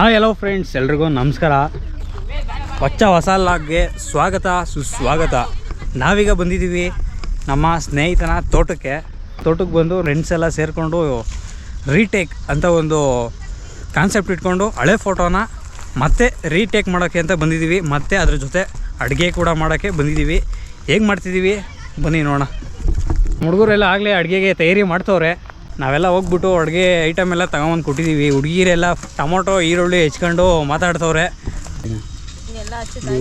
Hi hello friends, ಎಲ್ರಿಗೂ ನಮಸ್ಕಾರ. ಹೊಸ ಲಾಗ್ಗೆ ಸ್ವಾಗತ ಸುಸ್ವಾಗತ. ನಾವೀಗ ಬಂದಿದ್ದೀವಿ ನಮ್ಮ ಸ್ನೇಹಿತನ ತೋಟಕ್ಕೆ ಬಂದು ಫ್ರೆಂಡ್ಸ್ ಎಲ್ಲ ಸೇರಿಕೊಂಡು ರೀಟೇಕ್ ಅಂತ ಒಂದು ಕಾನ್ಸೆಪ್ಟ್ ಇಟ್ಕೊಂಡು ಹಳೆ ಫೋಟೋನ ಮತ್ತೆ ರೀಟೇಕ್ ಮಾಡೋಕ್ಕೆ ಅಂತ ಬಂದಿದ್ದೀವಿ. ಮತ್ತು ಅದ್ರ ಜೊತೆ ಅಡುಗೆ ಕೂಡ ಮಾಡೋಕ್ಕೆ ಬಂದಿದ್ದೀವಿ. ಹೇಗೆ ಮಾಡ್ತಿದ್ದೀವಿ ಬನ್ನಿ ನೋಡೋಣ. ಹುಡುಗರೆಲ್ಲ ಆಗಲೇ ಅಡುಗೆಗೆ ತಯಾರಿ ಮಾಡ್ತವ್ರೆ. ನಾವೆಲ್ಲ ಹೋಗ್ಬಿಟ್ಟು ಅಡುಗೆ ಐಟಮ್ ಎಲ್ಲ ತಗೊಂಬಂದು ಕೊಟ್ಟಿದ್ದೀವಿ. ಹುಡುಗಿರೆಲ್ಲ ಟೊಮೊಟೊ ಈರುಳ್ಳಿ ಹೆಚ್ಕೊಂಡು ಮಾತಾಡ್ತವ್ರೆ.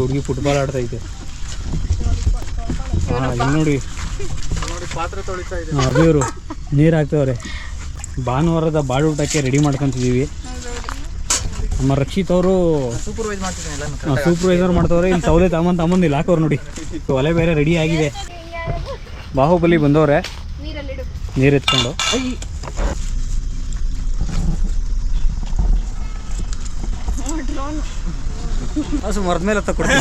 ಹುಡುಗಿ ಫುಟ್ಬಾಲ್ ಆಡ್ತೈತೆ. ನೋಡಿ ಅಭಿಯವರು ನೀರು ಹಾಕ್ತವ್ರೆ. ಭಾನುವಾರದ ಬಾಡೂಟಕ್ಕೆ ರೆಡಿ ಮಾಡ್ಕೊತಿದ್ದೀವಿ. ನಮ್ಮ ರಕ್ಷಿತ್ ಅವರು ಸೂಪರ್ವೈಸರ್ ಮಾಡ್ತವ್ರೆ. ಇಲ್ಲಿ ಸೌದೆ ತಗೊಂಬಂದು ಇಲ್ಲಿ ಹಾಕೋರು ನೋಡಿ. ಒಲೆ ಬೇರೆ ರೆಡಿ ಆಗಿದೆ. ಬಾಹುಬಲಿ ಬಂದವ್ರೆ ನೀರು ಎತ್ಕೊಂಡು. ಮರದ ಮೇಲೆ ತಗೊಡ್ತೀನಿ.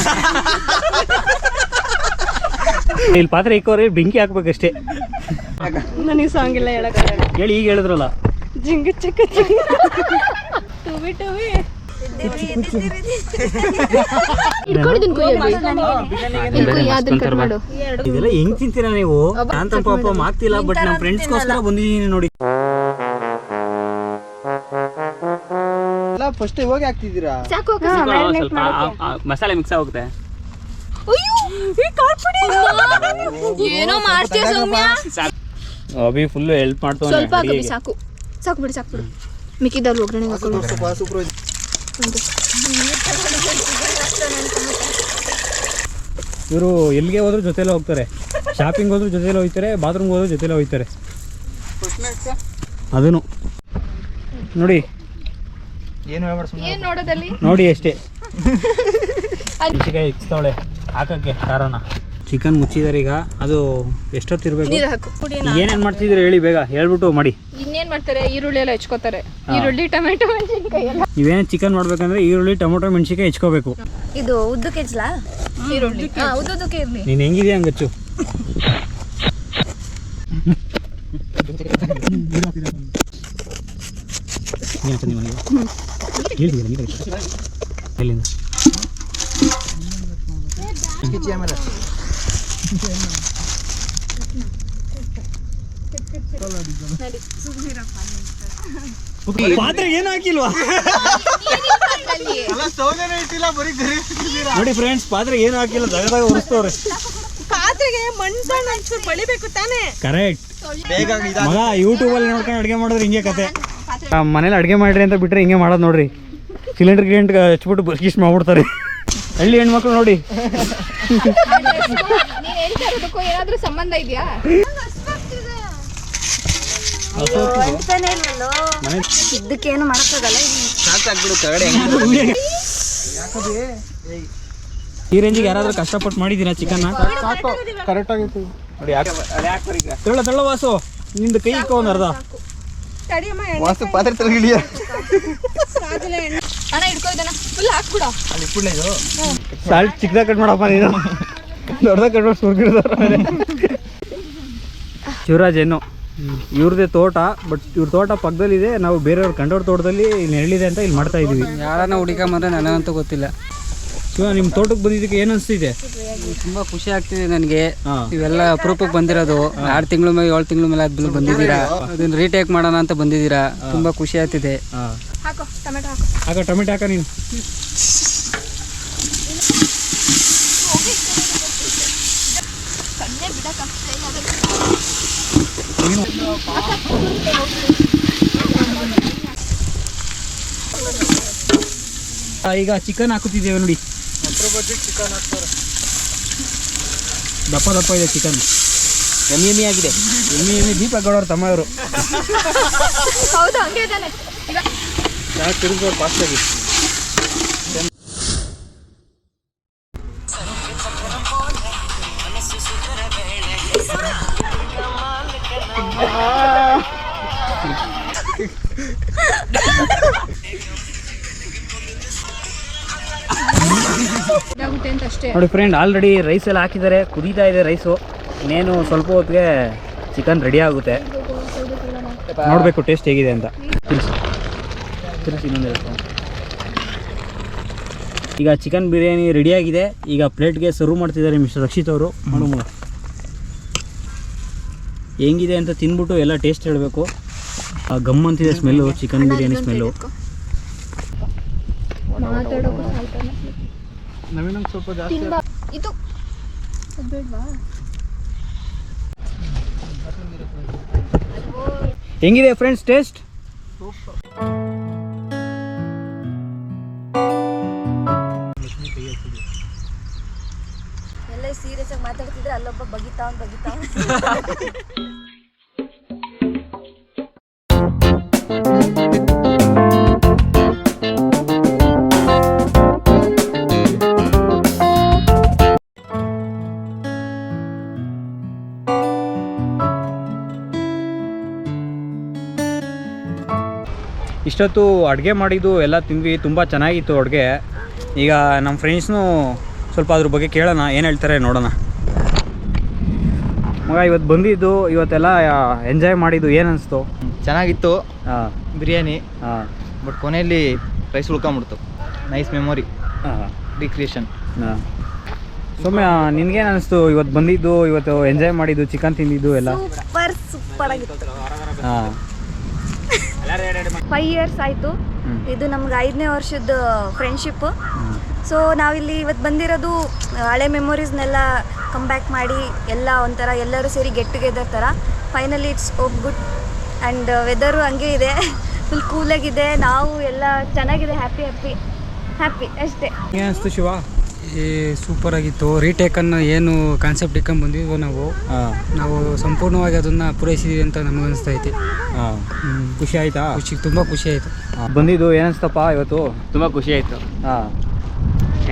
ಇಲ್ಲಿ ಪಾತ್ರೆ ಇಕ್ಕೋರಿ ಬೆಂಕಿ ಹಾಕ್ಬೇಕಷ್ಟೇ. ನನಗೆ ಸಾಂಗ್ ಇಲ್ಲ ಹೇಳಿ. ಈಗ ಹೇಳಿದ್ರಲ್ಲ ಜಿಂಗ ಚಿಕ್ಕ ಟುವಿ ಟುವಿ ಇದೆಲ್ಲ ಹೆಂಗ್ ತಿಂತೀರಾ ನೀವು? ಅಂತ ಪಾಪ ಮಾಡ್ತಿಲ್ಲ, ಬಟ್ ನಮ್ಮ ಫ್ರೆಂಡ್ಸ್ಗೋಸ್ಕರ ಬಂದಿದ್ದೀನಿ ನೋಡಿ. ಫಸ್ಟ್ ಇವಾಗ ಹಾಕ್ತಿದ್ದೀರಾ? ಮಸಾಲೆ ಮಿಕ್ಸ್ ಆಗುತ್ತೆ. ಏನೋ ಮಾಡ್ತೀಯ ಸೌಮ್ಯ. ಅಭಿ ಫುಲ್ ಹೆಲ್ಪ್ ಮಾಡ್ತಾನೆ. ಸ್ವಲ್ಪ ಸಾಕು ಸಾಕು ಬಿಡಿ, ಸಾಕು ಬಿಡು. ಮಿಕ್ಕಿದವ್ರು ಒಗ್ಗರಣೆ ಹಾಕೊಂಡು ಇವರು ಎಲ್ಲಿಗೆ ಹೋದ್ರು ಜೊತೆಲೆ ಹೋಗ್ತಾರೆ. ಶಾಪಿಂಗ್ ಹೋದ್ರು ಜೊತೆಲೆ ಹೋಗ್ತಾರೆ, ಬಾತ್ರೂಮ್ಗೆ ಹೋದ್ರು ಜೊತೆಲೆ ಹೋಗ್ತಾರೆ. ಅದನ್ನು ನೋಡಿ, ನೋಡಿ ಅಷ್ಟೇ. ಮೆಣಸಿಕಾಯಿ ಇಕ್ಸ್ತಾವಳೆ ಹಾಕಕ್ಕೆ ಖಾರನ. ಚಿಕನ್ ಮುಚ್ಚಿದಾರೆ. ಈಗ ಅದು ಎಷ್ಟೊತ್ತಿರ್ಬೇಕು? ಏನೇನು ಮಾಡ್ತಿದ್ದೀರಿ ಹೇಳಿ, ಬೇಗ ಹೇಳ್ಬಿಟ್ಟು ಮಾಡಿ. ಇನ್ನೇನ್ ಮಾಡ್ತಾರೆ? ಈರುಳ್ಳಿ ಎಲ್ಲ ಹೆಚ್ಕೋತಾರೆ. ಈರುಳ್ಳಿ ಟೊಮೆಟೊ ಮೆಣಸಿನಕಾಯಿ ಎಲ್ಲ. ನೀವೇನು ಚಿಕನ್ ಮಾಡ್ಬೇಕಂದ್ರೆ ಈರುಳ್ಳಿ ಟೊಮೊಟೊ ಮೆಣಸಿಕಾಯಿ ಹೆಚ್ಕೋಬೇಕು. ಇದು ಉದ್ದಕ್ಕೆ ಹೆಚ್ಲಾ? ಈರುಳ್ಳಿ ಉದ್ದಕ್ಕೆ ಇರ್ಲಿ. ನೀನು ಹೆಂಗಿದೆಯಾ ಹಂಗಚ್ಚು. ಎಲ್ಲಿಂದ ಪಾತ್ರೆ ಏನು ಹಾಕಿಲ್ವಾ? ನೋಡಿ ಫ್ರೆಂಡ್ಸ್, ಪಾತ್ರೆ ಏನು ಹಾಕಿಲ್ಲ, ದಗದಾಗ ಉರಿಸ್ತವ್ರೆ. ಪಾತ್ರೆಗೆ ಮಣ್ಣು ಬಳಿಬೇಕು ತಾನೆ. ಕರೆಕ್ಟ್. ಮಗ ಯೂಟ್ಯೂಬಲ್ಲಿ ನೋಡ್ಕೊಂಡು ಅಡುಗೆ ಮಾಡಿದ್ರೆ ಹಿಂಗೆ ಕತೆ. ಮನೇಲಿ ಅಡುಗೆ ಮಾಡ್ರಿ ಅಂತ ಬಿಟ್ರೆ ಹಿಂಗೆ ಮಾಡೋದು ನೋಡ್ರಿ. ಸಿಲಿಂಡರ್ ಗಿಲಿಂಡ್ ಹಚ್ಬಿಟ್ಟು ಬಸ್ಕಿಸ್ಟ್ ಮಾಡ್ಬಿಡ್ತಾರೆ. ಹಳ್ಳಿ ಹೆಣ್ಮಕ್ಳು ನೋಡಿ. ಏನಾದ್ರೂ ಸಂಬಂಧ ಇದೆಯಾ? ಇದಕ್ಕೇನು ಮಾಡಕ್ಕಾಗಲ್ಲ. ಈ ರೇಂಜಿಗೆ ಯಾರಾದ್ರೂ ಕಷ್ಟಪಟ್ಟು ಮಾಡಿದ್ದೀರಾ ಚಿಕನ್? ಕರೆಕ್ಟ್ ಆಗಿತ್ತು ನೋಡಿ. ತಳ್ಳ ವಾಸು, ನಿಂದು ಕೈ ಇಕ್ಕ ಒಂದು ಅರ್ಧ ವಾಸ್ತು ಪಾತ್ರೆ ತರಗಿಳಿಯ ಸಾಲ್ಟ್ ಚಿಕ್ಕದಾಗ ಕಟ್ ಮಾಡಪ್ಪ, ನೀನು ದೊಡ್ಡದಾಗ ಕಟ್ ಮಾಡಿ ಸುರ್ಗಿಡ್ದಾರ. ಶಿವರಾಜ್ ಏನು ಇವ್ರದೇ ತೋಟ, ಬಟ್ ಇವ್ರ ತೋಟ ಪಕ್ಕದಲ್ಲಿದೆ. ನಾವು ಬೇರೆಯವ್ರ ಕಂಡೋರ್ ತೋಟದಲ್ಲಿ ನೆರಳಿದೆ ಅಂತ ಇಲ್ಲಿ ಮಾಡ್ತಾ ಇದೀವಿ. ಯಾರನ್ನ ಹುಡುಕಂಬಂದ್ರೆ ನನಗಂತೂ ಗೊತ್ತಿಲ್ಲ. ಶಿವ, ನಿಮ್ಮ ತೋಟಕ್ಕೆ ಬಂದಿದ್ದಕ್ಕೆ ಏನು ಅನಿಸ್ತಿದೆ? ತುಂಬಾ ಖುಷಿ ಆಗ್ತಿದೆ ನನಗೆ. ಇವೆಲ್ಲ ಅಪರೂಪಕ್ಕೆ ಬಂದಿರೋದು. 6 ತಿಂಗಳ ಮೇಲೆ 7 ತಿಂಗಳ ಮೇಲೆ ಆದ್ಮೇಲೆ ಬಂದಿದ್ದೀರಾ. ಅದನ್ನ ರೀಟೇಕ್ ಮಾಡೋಣ ಅಂತ ಬಂದಿದ್ದೀರಾ. ತುಂಬಾ ಖುಷಿ ಆಗ್ತಿದೆ. ಹಾಕ ಟೊಮೆಟೊ ಹಾಕ ನೀನು. ಈಗ ಚಿಕನ್ ಹಾಕುತ್ತಿದ್ದೇವೆ ನೋಡಿ. ದಪ್ಪ ದಪ್ಪ ಇದೆ ಚಿಕನ್. ಎಮ್ಮಿ ಆಗಿದೆ. ಎಮ್ಮಿ ದೀಪ ಗೌಡವ್ರ ತಮ್ಮ ಅವರು. ತಿರುಗಿ ಫಾಸ್ಟಾಗಿ. ನೋಡಿ ಫ್ರೆಂಡ್, ಆಲ್ರೆಡಿ ರೈಸ್ ಎಲ್ಲ ಹಾಕಿದ್ದಾರೆ, ಕುದೀತಾ ಇದೆ ರೈಸು. ಇನ್ನೇನು ಸ್ವಲ್ಪ ಹೊತ್ತಿಗೆ ಚಿಕನ್ ರೆಡಿ ಆಗುತ್ತೆ. ನೋಡಬೇಕು ಟೇಸ್ಟ್ ಹೇಗಿದೆ ಅಂತ. ತಿರ್ಸಿ ಇನ್ನೊಂದು ಈಗ ಚಿಕನ್ ಬಿರಿಯಾನಿ ರೆಡಿಯಾಗಿದೆ. ಈಗ ಪ್ಲೇಟ್ಗೆ ಸರ್ವ್ ಮಾಡ್ತಿದ್ದಾರೆ ಮಿಸ್ಟರ್ ರಕ್ಷಿತ್ ಅವರು. ಮಾಡೋಣ ಹೆಂಗಿದೆ ಅಂತ ತಿಂದ್ಬಿಟ್ಟು ಎಲ್ಲ ಟೇಸ್ಟ್ ಹೇಳಬೇಕು. ಗಮ್ ಅಂತಿದೆ ಸ್ಮೆಲ್ಲು, ಚಿಕನ್ ಬಿರಿಯಾನಿ ಸ್ಮೆಲ್ಲು. ನವೀನಂಗೆ ಸ್ವಲ್ಪ ಜಾಸ್ತಿ ಇದು ಬೇಡವಾ? ಹೆಂಗಿದೆ ಫ್ರೆಂಡ್ಸ್ ಟೇಸ್ಟ್? ಎಲ್ಲ ಸೀರಿಯಸ್ ಆಗಿ ಮಾತಾಡ್ತಿದ್ರೆ ಅಲ್ಲೊಬ್ಬ ಬಗಿತಾವ್. ಇಷ್ಟೊತ್ತು ಅಡುಗೆ ಮಾಡಿದ್ದು ಎಲ್ಲ ತಿಂದ್ವಿ, ತುಂಬ ಚೆನ್ನಾಗಿತ್ತು ಅಡುಗೆ. ಈಗ ನಮ್ಮ ಫ್ರೆಂಡ್ಸ್ನೂ ಸ್ವಲ್ಪ ಅದ್ರ ಬಗ್ಗೆ ಕೇಳೋಣ, ಏನು ಹೇಳ್ತಾರೆ ನೋಡೋಣ. ಮಗ ಇವತ್ತು ಬಂದಿದ್ದು, ಇವತ್ತೆಲ್ಲ ಎಂಜಾಯ್ ಮಾಡಿದ್ದು ಏನು ಅನಿಸ್ತು? ಚೆನ್ನಾಗಿತ್ತು ಹಾಂ ಬಿರಿಯಾನಿ. ಹಾಂ ಬಟ್ ಕೊನೆಯಲ್ಲಿ ರೈಸ್ ಉಳ್ಕೊಂಬಿಡ್ತು. ನೈಸ್ ಮೆಮೊರಿ, ಹಾಂ ರಿಕ್ರಿಯೇಷನ್. ಹಾಂ ಸೌಮ್ಯ ನಿನ್ಗೇನು ಅನಿಸ್ತು ಇವತ್ತು ಬಂದಿದ್ದು, ಇವತ್ತು ಎಂಜಾಯ್ ಮಾಡಿದ್ದು, ಚಿಕನ್ ತಿಂದಿದ್ದು ಎಲ್ಲ? ಸೂಪರ್ ಆಗಿತ್ತು. ಹಾಂ 5 years ಆಯಿತು. ಇದು ನಮ್ಗೆ 5ನೇ ವರ್ಷದ ಫ್ರೆಂಡ್ಶಿಪ್. ಸೊ ನಾವಿಲ್ಲಿ ಇವತ್ತು ಬಂದಿರೋದು ಹಳೆ ಮೆಮೊರೀಸ್ನೆಲ್ಲ ಕಮ್ ಬ್ಯಾಕ್ ಮಾಡಿ ಎಲ್ಲ ಒಂಥರ ಎಲ್ಲರೂ ಸೇರಿ ಗೆಟ್ ಟುಗೆದರ್ ಥರ. Finally it's good and weather ಹಂಗೆ ಇದೆ, ಫುಲ್ ಕೂಲಾಗಿದೆ. ನಾವು ಎಲ್ಲ ಚೆನ್ನಾಗಿದೆ, ಹ್ಯಾಪಿ ಅಷ್ಟೇ. ಏನು ಅನಿಸ್ತು ಶಿವ? ಈ ಸೂಪರ್ ಆಗಿತ್ತು. ರೀಟೇಕನ್ನು ಏನು ಕಾನ್ಸೆಪ್ಟ್ ಇಟ್ಕೊಂಡು ಬಂದಿದ್ವೋ ನಾವು ಸಂಪೂರ್ಣವಾಗಿ ಅದನ್ನು ಪೂರೈಸಿದ್ವಿ ಅಂತ ನಮಗೆ ಅನಿಸ್ತಾ ಐತಿ. ಹಾಂ ಖುಷಿ ಆಯಿತಾ? ತುಂಬ ಖುಷಿ ಆಯಿತು. ಬಂದಿದ್ದು ಏನಿಸ್ತಪ್ಪ ಇವತ್ತು? ತುಂಬ ಖುಷಿ ಆಯಿತು. ಹಾಂ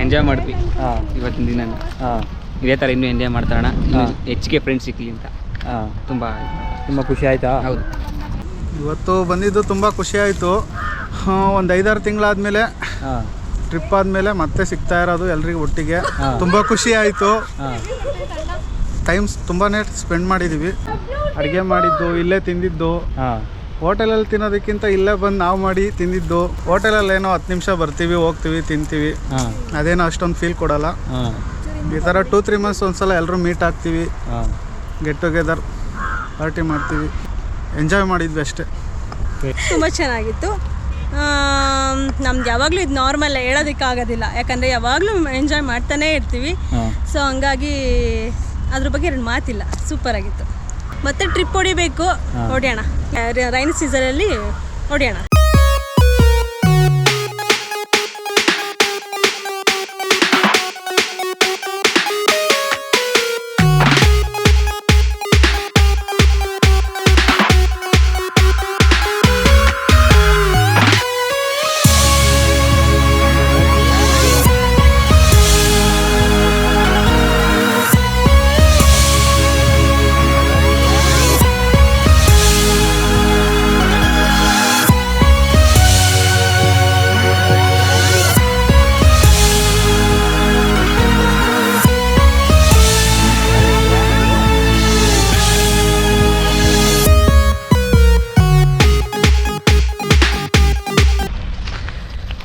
ಎಂಜಾಯ್ ಮಾಡಿದ್ವಿ ಹಾಂ ಇವತ್ತಿನ ದಿನ. ಹಾಂ ಇದೇ ಥರ ಇನ್ನೂ ಎಂಜಾಯ್ ಮಾಡ್ತಾರೋಣ, ಹೆಚ್ಚಿಗೆ ಫ್ರೆಂಡ್ಸ್ ಸಿಕ್ಕಲಿ ಅಂತ. ಹಾಂ ತುಂಬ ಖುಷಿ ಆಯಿತಾ? ಹೌದು. ಇವತ್ತು ಬಂದಿದ್ದು ತುಂಬ ಖುಷಿ ಆಯಿತು. ಒಂದು 5-6 ತಿಂಗಳಾದಮೇಲೆ ಹಾಂ ಟ್ರಿಪ್ ಆದಮೇಲೆ ಮತ್ತೆ ಸಿಗ್ತಾ ಇರೋದು ಎಲ್ರಿಗೂ ಒಟ್ಟಿಗೆ. ತುಂಬ ಖುಷಿ ಆಯಿತು. ಹಾಂ ಟೈಮ್ಸ್ ತುಂಬಾ ಸ್ಪೆಂಡ್ ಮಾಡಿದ್ದೀವಿ. ಅಡುಗೆ ಮಾಡಿದ್ದು, ಇಲ್ಲೇ ತಿಂದಿದ್ದು. ಹಾಂ ಹೋಟೆಲಲ್ಲಿ ತಿನ್ನೋದಕ್ಕಿಂತ ಇಲ್ಲೇ ಬಂದು ನಾವು ಮಾಡಿ ತಿಂದಿದ್ದು. ಹೋಟೆಲಲ್ಲಿ ಏನೋ 10 ನಿಮಿಷ ಬರ್ತೀವಿ, ಹೋಗ್ತೀವಿ, ತಿಂತೀವಿ, ಹಾಂ ಅದೇನೋ ಅಷ್ಟೊಂದು ಫೀಲ್ ಕೊಡೋಲ್ಲ. ಹಾಂ ಈ ಥರ 2-3 ಮಂತ್ಸ್ ಒಂದ್ಸಲ ಎಲ್ಲರೂ ಮೀಟ್ ಆಗ್ತೀವಿ, ಹಾಂ ಗೆಟ್ ಟುಗೆದರ್ ಪಾರ್ಟಿ ಮಾಡ್ತೀವಿ, ಎಂಜಾಯ್ ಮಾಡಿದ್ವಿ ಅಷ್ಟೇ. ತುಂಬ ಚೆನ್ನಾಗಿತ್ತು. ನಮ್ದು ಯಾವಾಗಲೂ ಇದು ನಾರ್ಮಲ್ ಹೇಳೋದಕ್ಕಾಗೋದಿಲ್ಲ, ಯಾಕಂದರೆ ಯಾವಾಗಲೂ ಎಂಜಾಯ್ ಮಾಡ್ತಾನೇ ಇರ್ತೀವಿ. ಸೊ ಹಂಗಾಗಿ ಅದ್ರ ಬಗ್ಗೆ 2 ಮಾತಿಲ್ಲ. ಸೂಪರಾಗಿತ್ತು. ಮತ್ತೆ ಟ್ರಿಪ್ ಹೊಡಿಬೇಕು, ಹೊಡೆಯೋಣ. ರೈನ್ ಸೀಸನಲ್ಲಿ ಹೊಡೆಯೋಣ.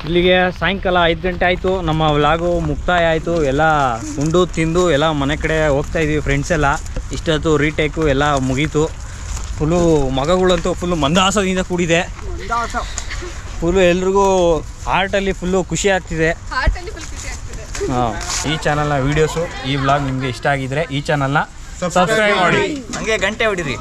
ಇಲ್ಲಿಗೆ ಸಾಯಂಕಾಲ 5 ಗಂಟೆ ಆಯಿತು. ನಮ್ಮ ವ್ಲಾಗು ಮುಕ್ತಾಯ ಆಯಿತು. ಎಲ್ಲ ಉಂಡು ತಿಂದು ಎಲ್ಲ ಮನೆ ಕಡೆ ಹೋಗ್ತಾಯಿದ್ವಿ ಫ್ರೆಂಡ್ಸ್ ಎಲ್ಲ. ಇಷ್ಟೊತ್ತು ರೀಟೇಕು ಎಲ್ಲ ಮುಗೀತು. ಫುಲ್ಲು ಮಗಗಳಂತೂ ಫುಲ್ಲು ಮಂದಹಾಸದಿಂದ ಕೂಡಿದೆ. ಫುಲ್ಲು ಎಲ್ರಿಗೂ ಹಾರ್ಟಲ್ಲಿ ಫುಲ್ಲು ಖುಷಿ ಆಗ್ತಿದೆ. ಹಾಂ, ಈ ಚಾನಲ್ನ ವೀಡಿಯೋಸು, ಈ ವ್ಲಾಗ್ ನಿಮಗೆ ಇಷ್ಟ ಆಗಿದ್ರೆ ಈ ಚಾನಲ್ನ ಸಬ್ಸ್ಕ್ರೈಬ್ ಮಾಡಿ, ಹಂಗೆ ಗಂಟೆ ಹೊಡಿರಿ.